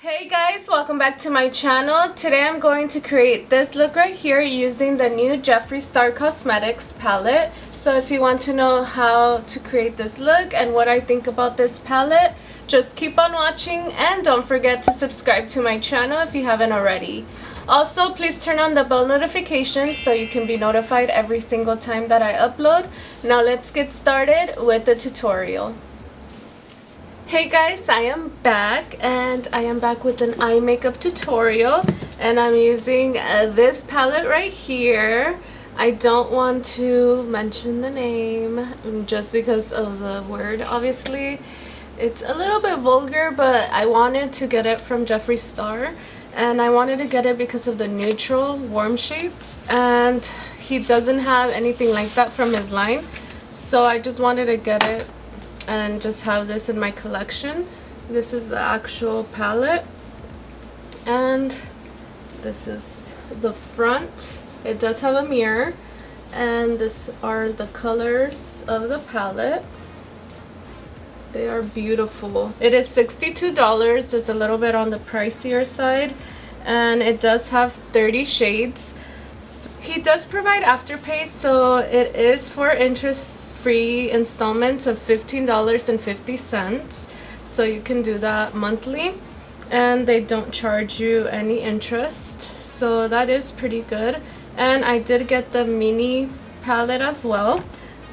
Hey guys, welcome back to my channel. Today I'm going to create this look right here using the new Jeffree Star Cosmetics palette. So if you want to know how to create this look and what I think about this palette, just keep on watching and don't forget to subscribe to my channel if you haven't already. Also, please turn on the bell notifications so you can be notified every single time that I upload. Now let's get started with the tutorial. Hey guys, I am back and I am back with an eye makeup tutorial and I'm using this palette right here. I don't want to mention the name just because of the word, obviously. It's a little bit vulgar, but I wanted to get it from Jeffree Star and I wanted to get it because of the neutral warm shades, and he doesn't have anything like that from his line, so I just wanted to get it and just have this in my collection. This is the actual palette and this is the front. It does have a mirror and these are the colors of the palette. They are beautiful. It is $62. It's a little bit on the pricier side and it does have 30 shades. He does provide Afterpay, so it is for interest-free installments of $15.50, so you can do that monthly and they don't charge you any interest, so that is pretty good. And I did get the mini palette as well,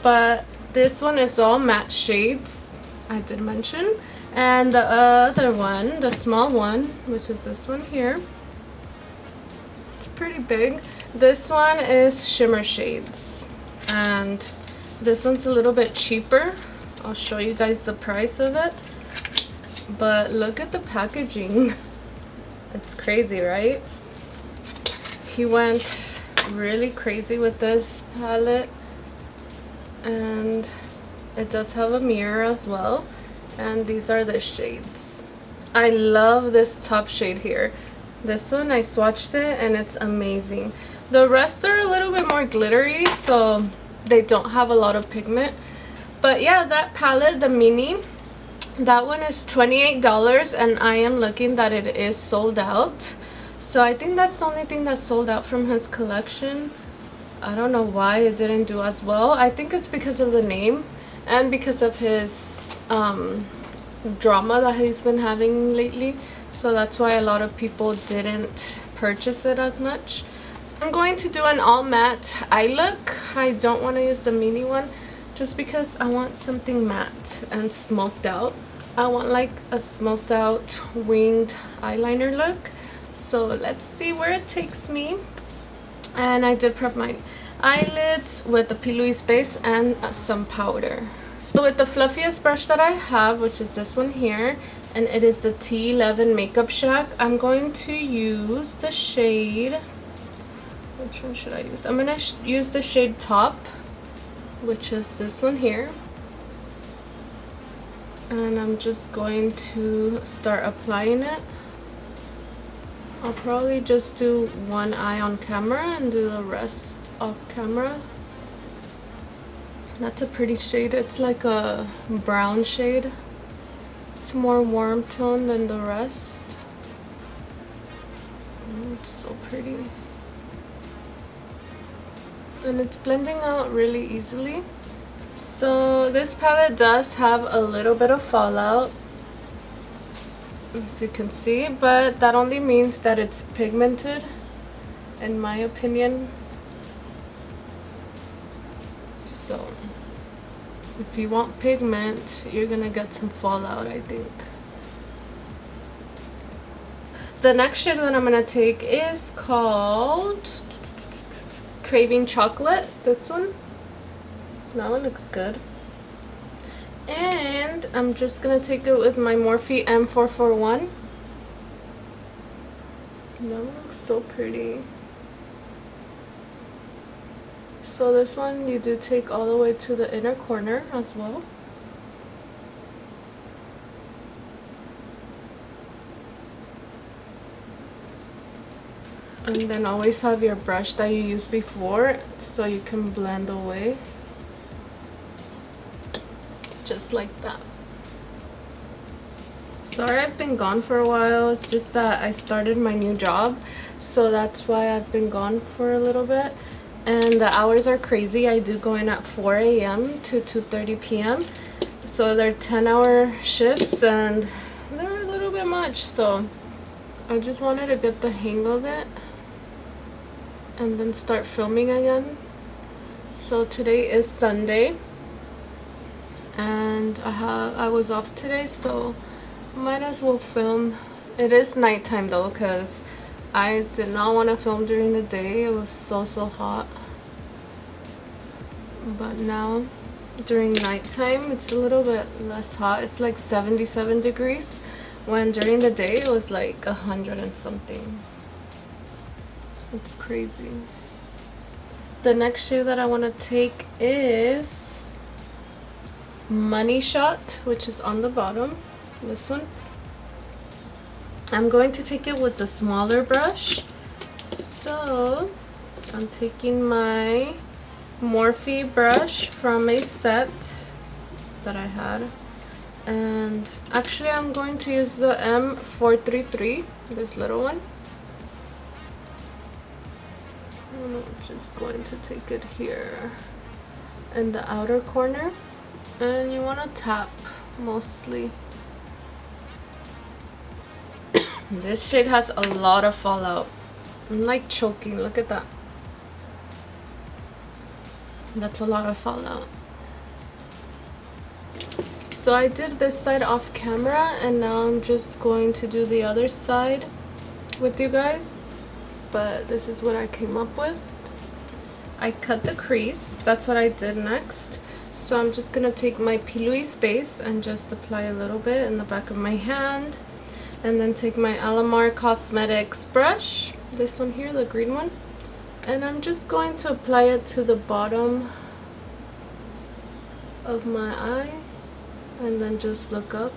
but this one is all matte shades, I did mention, and the other one, the small one, which is this one here, it's pretty big. This one is shimmer shades and this one's a little bit cheaper. I'll show you guys the price of it, but look at the packaging. It's crazy, right? He went really crazy with this palette and it does have a mirror as well, and these are the shades. I love this top shade here. This one, I swatched it and it's amazing. The rest are a little bit more glittery, so they don't have a lot of pigment. But yeah, that palette, the mini, that one is $28 and I am looking that it is sold out. So I think that's the only thing that's sold out from his collection. I don't know why it didn't do as well. I think it's because of the name and because of his drama that he's been having lately. So that's why a lot of people didn't purchase it as much. I'm going to do an all matte eye look. I don't want to use the mini one just because I want something matte and smoked out. I want like a smoked out winged eyeliner look. So let's see where it takes me. And I did prep my eyelids with the P. Louise base and some powder. So with the fluffiest brush that I have, which is this one here, and it is the T11 Makeup Shack, I'm going to use the shade, which one should I use? I'm going to use the shade Top, which is this one here. And I'm just going to start applying it. I'll probably just do one eye on camera and do the rest off camera. That's a pretty shade. It's like a brown shade. It's more warm tone than the rest. Oh, it's so pretty. And it's blending out really easily. So this palette does have a little bit of fallout, as you can see, but that only means that it's pigmented, in my opinion. So if you want pigment, you're gonna get some fallout, I think. The next shade that I'm gonna take is called Craving Chocolate. This one. That one looks good. And I'm just gonna take it with my Morphe M441. That one looks so pretty. So this one you do take all the way to the inner corner as well. And then always have your brush that you used before so you can blend away. Just like that. Sorry I've been gone for a while. It's just that I started my new job, so that's why I've been gone for a little bit. And the hours are crazy. I do go in at 4 a.m. to 2:30 p.m. So they're 10-hour shifts and they're a little bit much. So I just wanted to get the hang of it and then start filming again. So today is Sunday and I was off today, so might as well film. It is nighttime though, because I did not want to film during the day. It was so hot. But now during nighttime it's a little bit less hot. It's like 77 degrees when during the day it was like 100 and something. It's crazy. The next shade that I want to take is Money Shot, which is on the bottom. This one. I'm going to take it with the smaller brush. So I'm taking my Morphe brush from a set that I had. And actually I'm going to use the M433, this little one. I'm just going to take it here in the outer corner, and you want to tap mostly. This shade has a lot of fallout. I'm like choking. Look at that. That's a lot of fallout. So I did this side off camera, and now I'm just going to do the other side with you guys. But this is what I came up with. I cut the crease. That's what I did next. So I'm just gonna take my P. Louise base and just apply a little bit in the back of my hand, and then take my Alamar Cosmetics brush, this one here, the green one, and I'm just going to apply it to the bottom of my eye, and then just look up.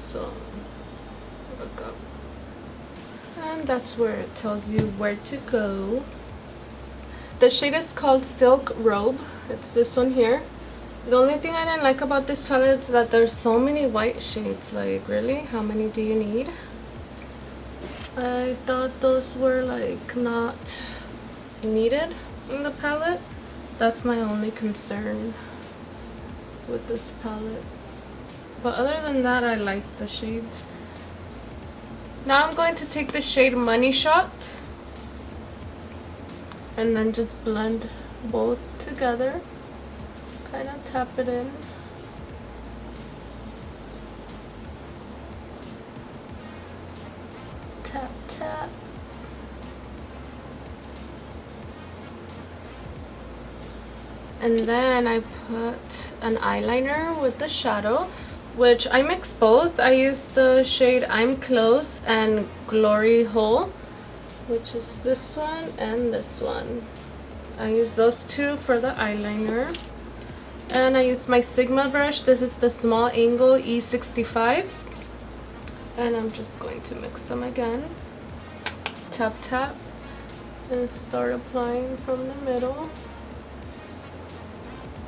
So look up, and that's where it tells you where to go. The shade is called Silk Robe. It's this one here. The only thing I didn't like about this palette is that there's so many white shades. Like, really? How many do you need? I thought those were like not needed in the palette. That's my only concern with this palette. But other than that, I like the shades. Now I'm going to take the shade Money Shot and then just blend both together. Kind of tap it in. Tap, tap. And then I put an eyeliner with the shadow, which I mix both. I use the shade I'm Close and Glory Hole, which is this one and this one. I use those two for the eyeliner. And I use my Sigma brush. This is the small angle E65. And I'm just going to mix them again. Tap, tap. And start applying from the middle.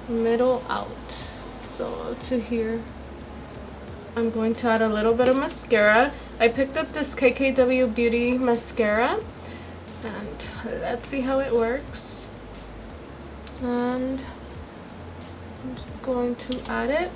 Middle out. So to here. I'm going to add a little bit of mascara. I picked up this KKW Beauty mascara. And let's see how it works. And I'm just going to add it.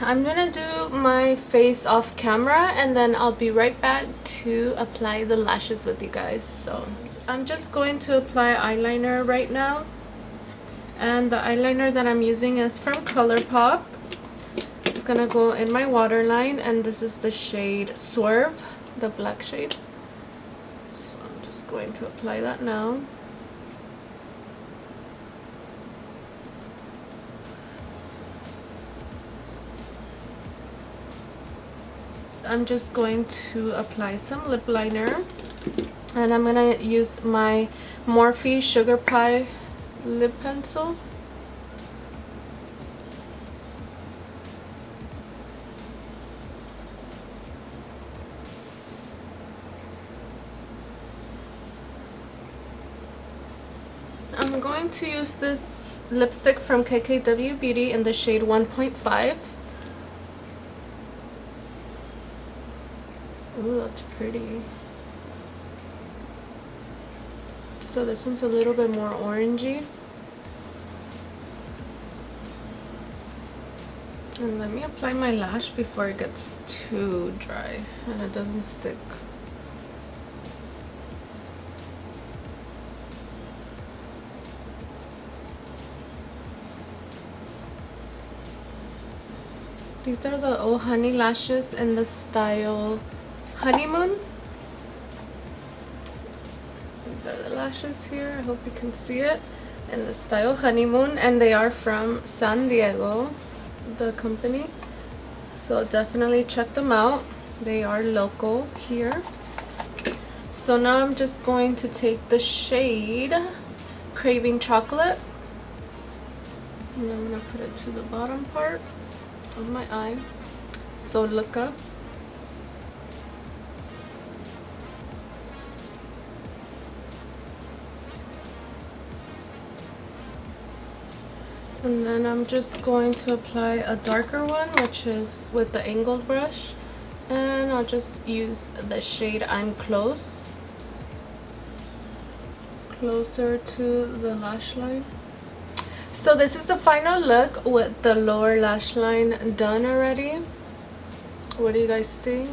I'm gonna do my face off camera, and then I'll be right back to apply the lashes with you guys. So I'm just going to apply eyeliner right now, and the eyeliner that I'm using is from ColourPop. It's gonna go in my waterline, and this is the shade Swerve, the black shade. So I'm just going to apply that now. I'm just going to apply some lip liner, and I'm gonna use my Morphe Sugar Pie lip pencil. I'm going to use this lipstick from KKW Beauty in the shade 1.5. Ooh, that's pretty. So this one's a little bit more orangey. And let me apply my lash before it gets too dry and it doesn't stick. These are the Oh Honey lashes in the style Honeymoon. These are the lashes here. I hope you can see it. In the style Honeymoon, and they are from San Diego, the company. So definitely check them out. They are local here. So now I'm just going to take the shade Craving Chocolate. And I'm going to put it to the bottom part of my eye. So look up. And then I'm just going to apply a darker one, which is with the angled brush. And I'll just use the shade I'm Close. Closer to the lash line. So this is the final look with the lower lash line done already. What do you guys think?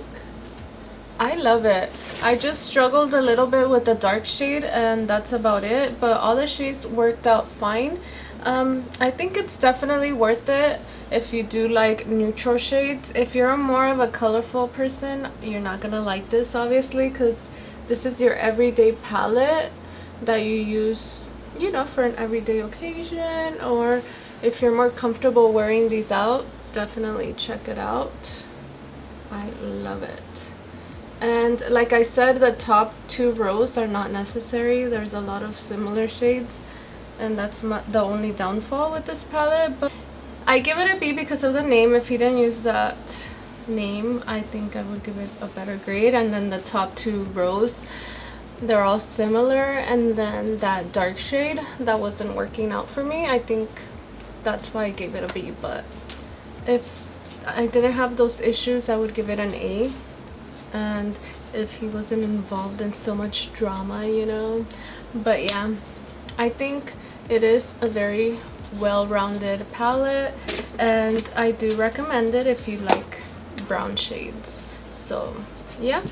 I love it. I just struggled a little bit with the dark shade and that's about it. But all the shades worked out fine. I think it's definitely worth it if you do like neutral shades. If you're more of a colorful person, you're not gonna like this obviously, because this is your everyday palette that you use, you know, for an everyday occasion, or if you're more comfortable wearing these out, definitely check it out. I love it. And like I said, the top two rows are not necessary. There's a lot of similar shades, and that's the only downfall with this palette. But I give it a B because of the name. If he didn't use that name, I think I would give it a better grade. And then the top two rows, they're all similar, and then that dark shade that wasn't working out for me, I think that's why I gave it a B. But if I didn't have those issues, I would give it an A. And if he wasn't involved in so much drama, you know. But yeah, I think it is a very well-rounded palette, and I do recommend it if you like brown shades. So yeah,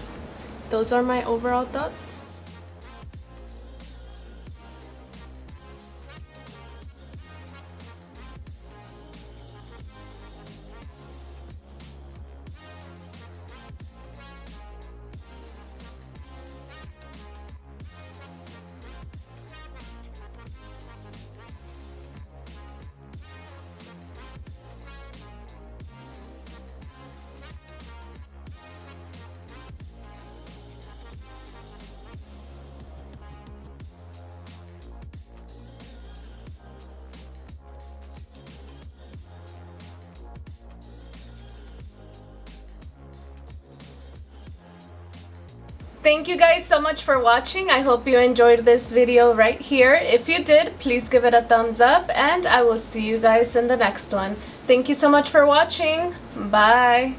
those are my overall thoughts. Thank you guys so much for watching. I hope you enjoyed this video right here. If you did, please give it a thumbs up, and I will see you guys in the next one. Thank you so much for watching. Bye.